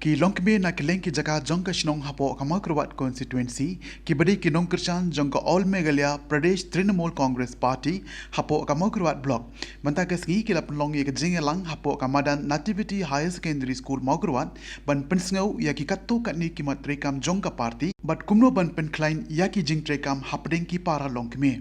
ki longkmie na keleng ki jaka jong ka shnong hapo ka Mawkyrwat constituency ki badi ki nong kirshan jong ka All Meghalaya Pradesh Trinamool Congress Party hapo ka Mawkyrwat Block banta ka sngi ki lapnlong ye ka jingïalang hapo ka Madan Nativity Higher Secondary School Mawkyrwat ban pensngau ya ki katto ka ni ki matrekam jong ka party bat kumno ban pen klein ya ki jingtrekam hapdeng ki para longkmie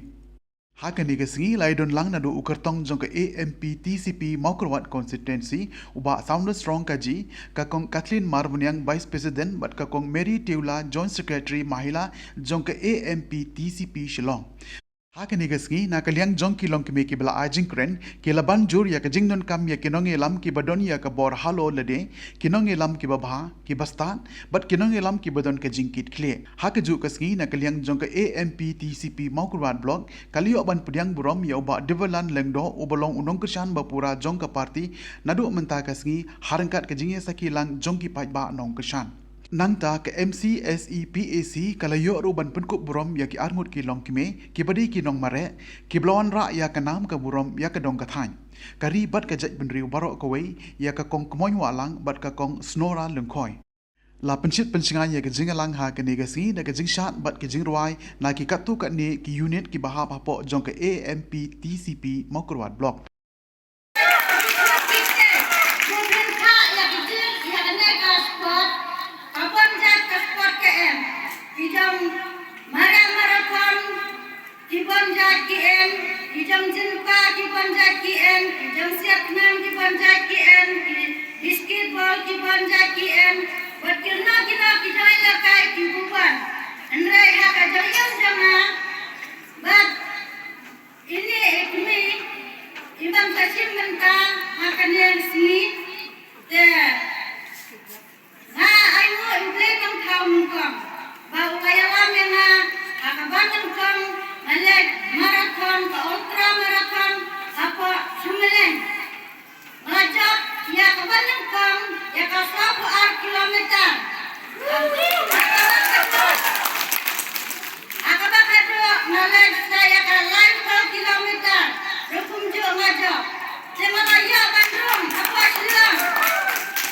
Hakani ke singi laidon lang nadu ukertong jong ke AMPTCP Mawkyrwat constituency uba sound strong kaji kakong Kathleen Marbunyang Vice President but kakong Mary Teula Joint Secretary Mahila jong ke AMPTCP Shillong Hakani ke singi na kaliang jong ki longkmie ki bela ajing kren ki laban jur ya ke jingdon kam ya kinong elam ki badon ya ke bor halo lede kinong elam ki babha ki bastan but kinong elam ki badon ke jingkit kle hakaju ke singi na kaliang jong ke AMPTCP Mawkyrwat Block kaliyo ban pudyang burom ya uba develan lengdo ubalong unong kershan bapura jong ke parti nadu menta ke singi harangkat ke jingye sakilang jong ki pajba nong kershan Nangta ke MCSEPAC kalayo ruban penkup burom ya ki armut ki longkmie ki badi ki nong mare ki blon ra ya ka nam ka burom ya ka dong ka thain kari bat ka jaj benriu barok ka wei ya ka kong kmoy walang bat ka kong snora lengkhoi la penchit pensingai ya ka jingïalang ha ka ni ga si na ka jingshat bat ka jingruai na ki katu ka ni ki unit ki bahap hapo jong ka AMPTCP Mawkyrwat Block Basketball ki banja ki en wakilna kina ki jaila kai ki bukan andrai ha ka jayang jama but ini ekmi ibang kasim menta hakanen si de ha ayo ible nang thau mukam ba ukayala menga hakabanang kang malek marathon ka ultra marathon apa sumelen Rajab ya kabanang kang ya ka 10 kilometer. Akabakado nalay saya ka 5 kilometer. Rukum jo ngajo. Semalaya Bandung apa silang.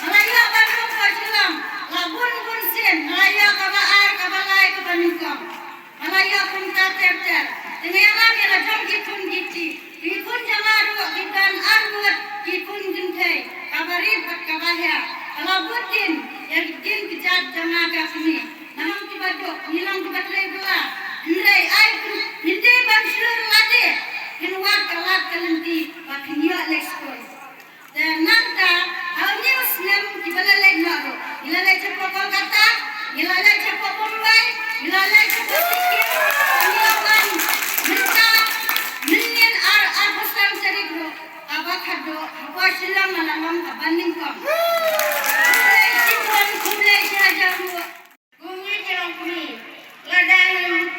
Malaya Bandung apa silang. Labun bun sen malaya kabaar kabalay kabaningkam. Malaya kunta terter. Tengalan ya rajam kitun giti. Ikun jamaru kitan arwat ikun gintai. Kabarin pat kabahya. Kalau buatin yang din kejat jama kami. Namang kibadok nilang kibatlay bela. Nilai ay hindi bansyur lade. Hinwag kalat kalenti pakinyo lekskol. Dan nanta awni usnem kibalalay naro. Ilalay cepo Kolkata, ilalay cepo Bombay, ilalay cepo Sikkim, ilalay minta minyan arpasang sarigro. Abakado wasilang malamang kabaning ko. Kumlay siya jamu. Gumi jirong kumi. Ladang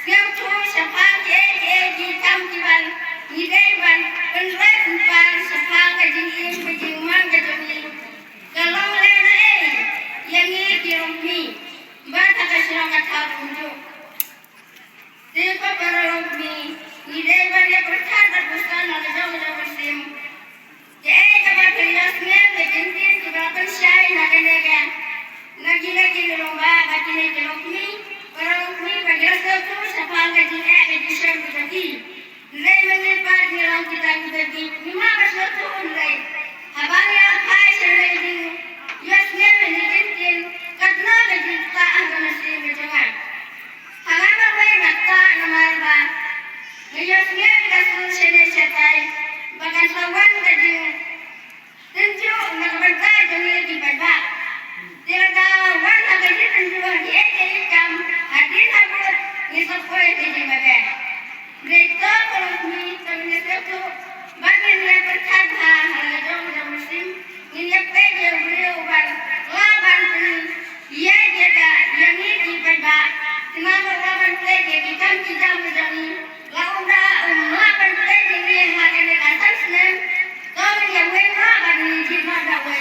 siamtu sapang di tamtiban. Nidaiban penrat empan sapang kajingin kajingman kajingin. Kalong lena yang ini jirong kumi. Bata kasirang katharung jo. Depa paralong kumi. Nidaiban ya berkata buskan ada jauh-jauh bersim. Jadi kabar perilasnya legendir keberatan syai naga-naga. Lagi-lagi lomba bagi lomba para lomba bagi satu sapang kaji edisi berarti. Nilai menyebar nilang kita berarti 15 nilai. Habangnya apa sih ini? Yasnya menjadi karena bagi kita angkat nasi berjalan. Hangat apa yang mata nama Yasnya kita suruh setai. Bahkan lawan tadi tentu mengebentar dunia di bawah. Dia lawan agak tentu dia kam hadir habut nisapoi di bawah. Mereka kalau kami itu bagi dia berkata hal yang muslim ini pede beliau lawan dia jaga yang ini di bawah. Kenapa lawan pede kita tidak menjadi lawan lawan pede ini hanya kata Islam. Kalau yang mereka bagi jimat dakwah.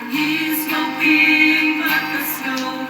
He's no king but the snow.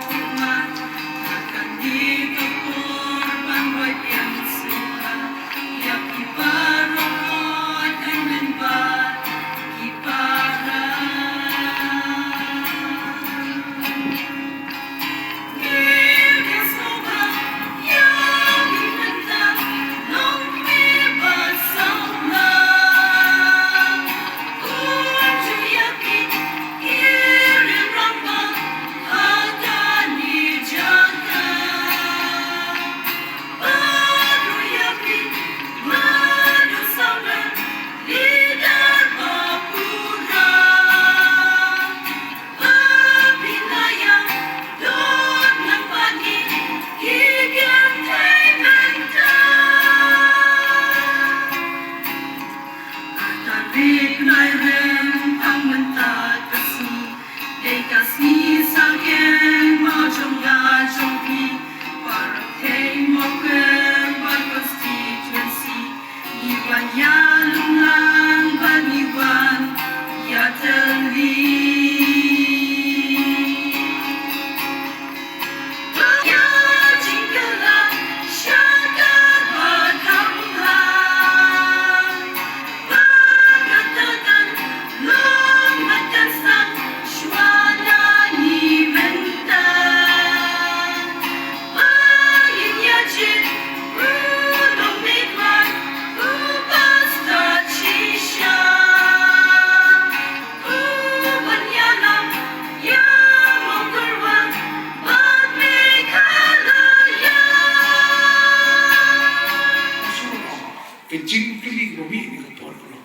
jing kli bobi ni ko por ko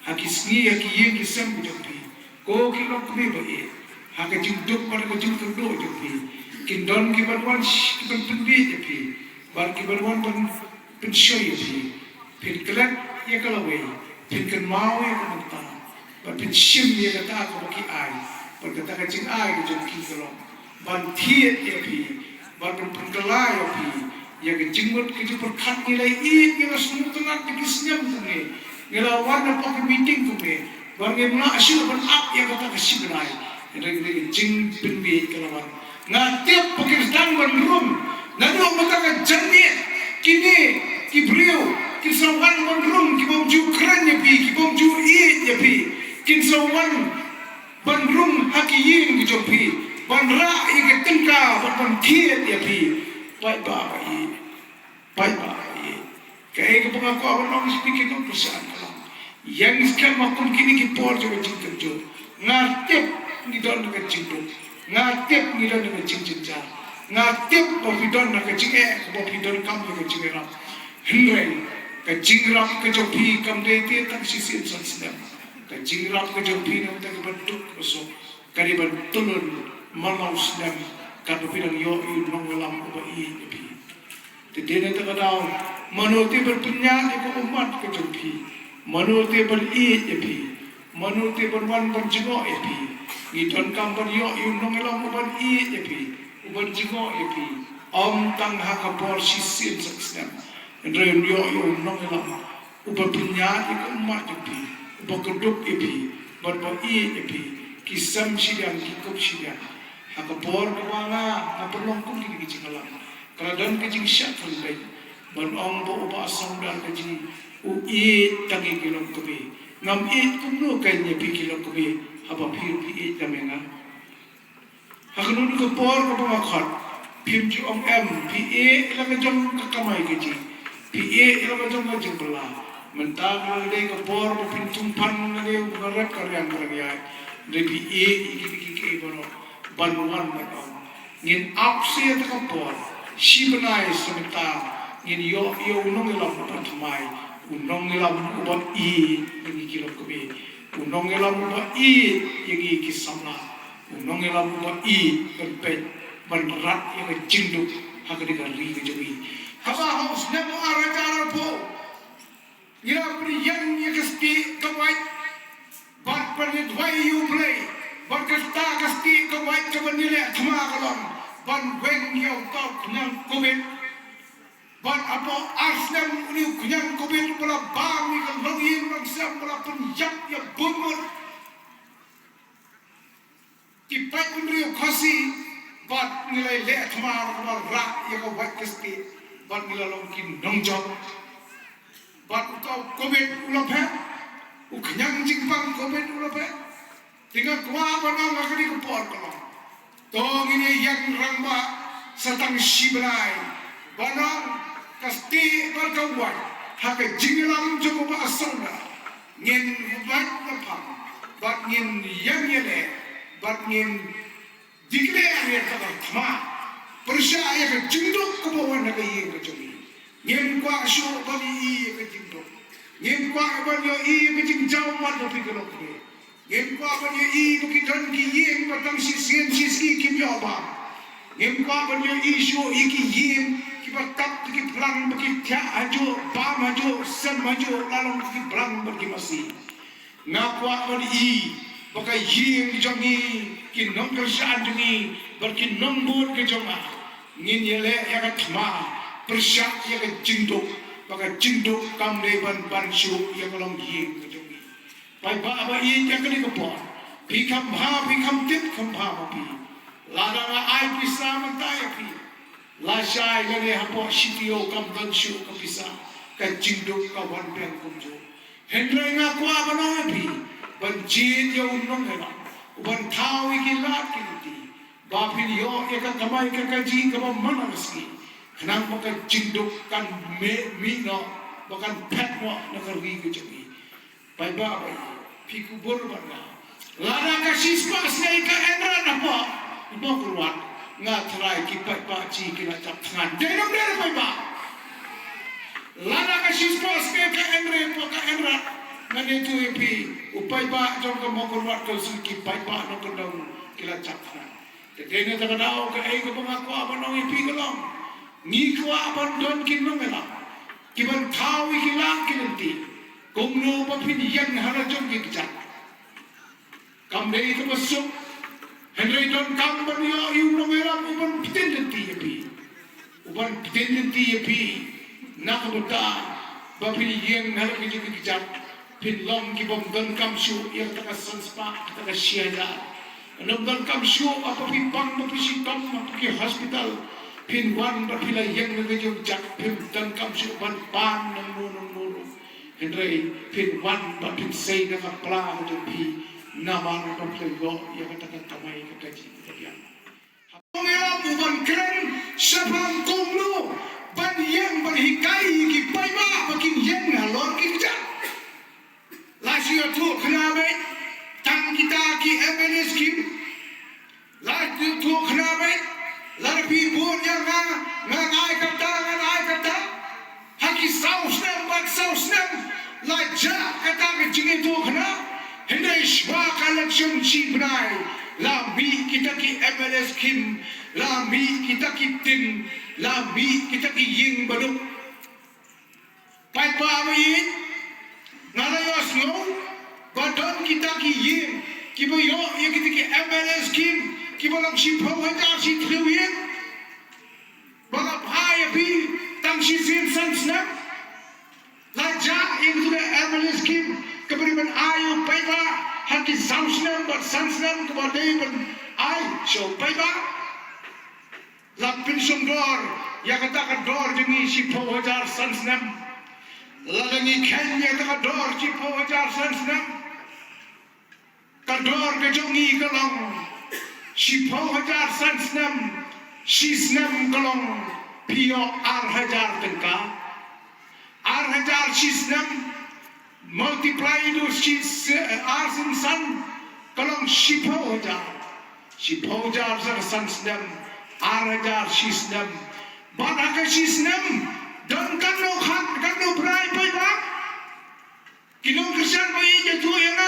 haki sni haki ye ki sam jo pi ko ki lok me ba e haki jing dok par ko jing do jo pi kin don ki ban wan ki ban pin bi jo pi bar ki ban wan ban pin shoy jo pi pin klat ye ka la we pin kan mau ye ka ta ba pin shim ye ka ta ko ki ai par ka ta ka jing ai jo ki ko ban thiet ye pi ban pin ka la yo pi ya ke jingmut ke jupur khat nilai it ke rasmu tengah ke kisnyam tu ne ngela warna pak meeting tu ne warga mula asyik ban up ya kata kasih benai ini jing pinbi kelawan ngatip pakai sedang ban room nado mata ke jannit kini ki beliau ki sawan ban room ki bom ju kran ya pi ki bom ju it ya pi kin sawan ban room hakiyin ki jopi ban ra ya ke tengka ban thiet ya pi baik baik, baik baik. Kaya kita pengakuan orang speaking of perusahaan kalam. Yang sekarang makum kini kipor juga jingkir jo. Ngatip ni don dengan jingkir, ngatip ni don dengan jingkir. Ngatip bapidon dengan jingkir, bapidon kamu dengan jingkir. Henry, kejingkir kejopi kamu dete tak sisi insan sedang. Kejingkir kejopi namun tak bentuk besok. Kariban tulun malau sedang. Kata bilang yo nong lam uba I pi. Tedene tak tahu manuti berpenyak ke umat ke jopi. Manuti ber I pi. Manuti berwan berjengok pi. Ngidon kam ber yo nong lam uba I pi. Uba jengok pi. Om tang hakapor sisin saksam. Ndre yo nong lam uba penyak ke umat jopi. Uba keduk pi. Ber I pi. Kisam sidang kikup sidang. Aku por kemana? Aku longkung di jingïalang. Keradaan kejing syak terbaik. Ban ong bo uba asam dar kejing it tangi kilong kebe. Ngam it kumno kanya pi kilong kebe. Haba pir pi it kamenga. Aku nunu ke por ke pengakat. Pim ju ong pi ilang kejong kakamai kejing. Pi ilang kejong kejing belah. Mentang ngalai ke por pintung pan ngalai ngarat karyang karyang. Dari pi iki bono. Banuan mereka, ngin apsi itu kapor, si benai sebentar, ngin yo unong ilam ubat mai, unong ilam ubat I yang kilap kebe, unong ilam ubat I yang kisamla, unong ilam ubat I berpet, berat yang jinduk, hak dengan ri kejawi. Haba haus nemu arah cara po, ngira beri yang kesti kawai, bat perni dwai you play. Berkata kasti kawai kebenilai cuma kalong ban weng yang kau kenyang covid ban apa arslam uni kenyang covid pula bang ni kalongin mangsam pula penjak ya bungut kipai unriu khasi ban nilai le cuma pula rak ya kawai kasti ban nilai longkin nongjok ban kau covid ulapet kenyang jingpang covid ulapet tinggal kuah banang agak dikepor kalau. Tong ini yang ramba setang siberai. Banang kasti berkawan. Hak jingïalang cukup asal dah. Ngin buat apa? Buat ngin yang yele. Buat ngin declare yang tak sama. Percaya ke jinduk kebawan nak yang kecuri. Ngin kuah syur bagi ke jinduk. Ngin kuah bagi ke jingjau mat tapi kelok ni. Ngem kwa banyo I bukitan ki yeng batang sisien sisi ki bioba. Ngem kwa banyo I syo I ki yeng ki batap ki plang baki tia ajo ba majo sen majo lalong ki plang baki masi. Ngakwa banyo I baka yeng ki jongi ki nong kerjaan jengi baki nombor ki jonga. Ngin yele ya ka thma persyak ya ka jinduk baka jinduk kamle ban syo ya ka long yeng ki jongi. Baik apa ini yang kini kepon, pikam tip kempha api, lada ai pisah mentai api, lasai lagi hapo sitio kam dan syu kapisa, kajinduk kawan beng kumjo, hendrai ngaku apa nong api, banjir ya unong hela, uban tahu ikilat kini, bapin yo ikan kamai kakaji kamam mana meski, kenang makan jinduk kan mino, bahkan pet mo nakargi kejawi. Baik baik. Piku berbana. Lada kasih spas ni ke endran apa? Mawphor ngatrai kipai paci kena cap tangan. Denam baik baik. Lada kasih spas ni ke ngane tu epi upai ba jong ka Mawphor ko ki pai ba no ko dong kila chakna te dene ta kadao ka ai ko pangako apa no epi ko long ni ko apa don kin no ngela ki ban thau ki lang ki nanti kung no pa pin yang hala jong ki chak kam dei ko masuk henry don kam ban yo yu no ngela uban piten nanti epi uban piten nanti epi nak buta ba pin yang hala ki jong ki chak pin long ki bom don kam shu yang ta sanspa ta siaja nom don kam shu apa pin pang ma pin kam ma ki hospital pin wan ba pila yang ne jo jak pin don kam shu ban pan nang no henry pin wan ba pin sei na ka pla jo pi na ma no ba pla yo ya ka ta kamai ka kaji ta ya ngela bu ban kren sapang komlo ban yang ban hikai ki pai ba ba kin yang na lor ki ja Lasio tu kenabe tang kita ki MNS kim lasio tu kenabe larpi bon yang ngai kata haki sausnem la ja kata ke jingi tu kena hendai shwa collection chi bnai la mi kita ki MNS kim la mi kita ki tin la mi kita ki ying baduk pai pa yin Nalayos yo, badon kita ki yim, ki bo yo ye kita ki MLS kim, ki bo lang si pawanda si Tuid, baga phai api tang si sim sansnap, laja ye kita MLS kim, kabari ban ayo paiba, haki sansnap bat sansnap kabadai ban ay show paiba, lapin sumdor, ya kata kador jengi si pawanda sansnap. Lalangi Kenya ta kador ci po jar sansnam kador ke jongi kalong ci po jar sansnam sisnam kalong pio arhajar tengka arhajar sisnam multiply do sis arsin san kalong ci po jar sansnam arhajar sisnam banaka sisnam dan kanu berai pai ba kinong kesan pai je tu yang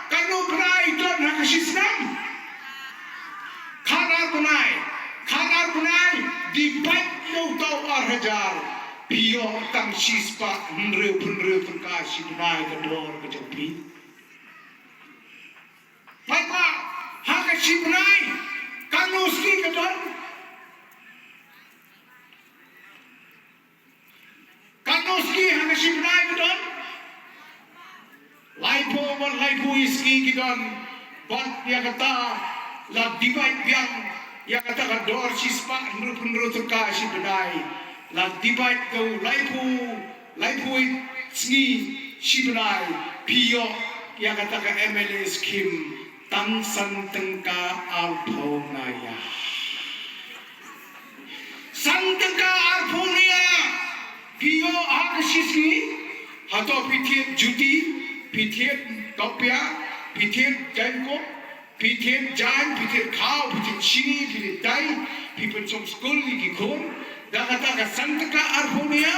kanu berai don hak sistem khanar kunai di pai no tau arhajar pio tang sispa nreu tangka sinai ka dor ka jopi pai ba hak sinai kanu ski ka don Kanoski hanga simnai gedon, laipo iski gedon, bat ya kata la divide biang ya kata kador sispa nru terka simnai la divide go laipo iski simnai pio ya kata ka MLS kim tang san tengka alphonaya san tengka alphonaya Pio akasisi hato pithiet juti pithiet kopya pithiet janko pithiet jan pithiet khao pithiet chini pithiet dai people from school ki khon da kata ka santaka arphonia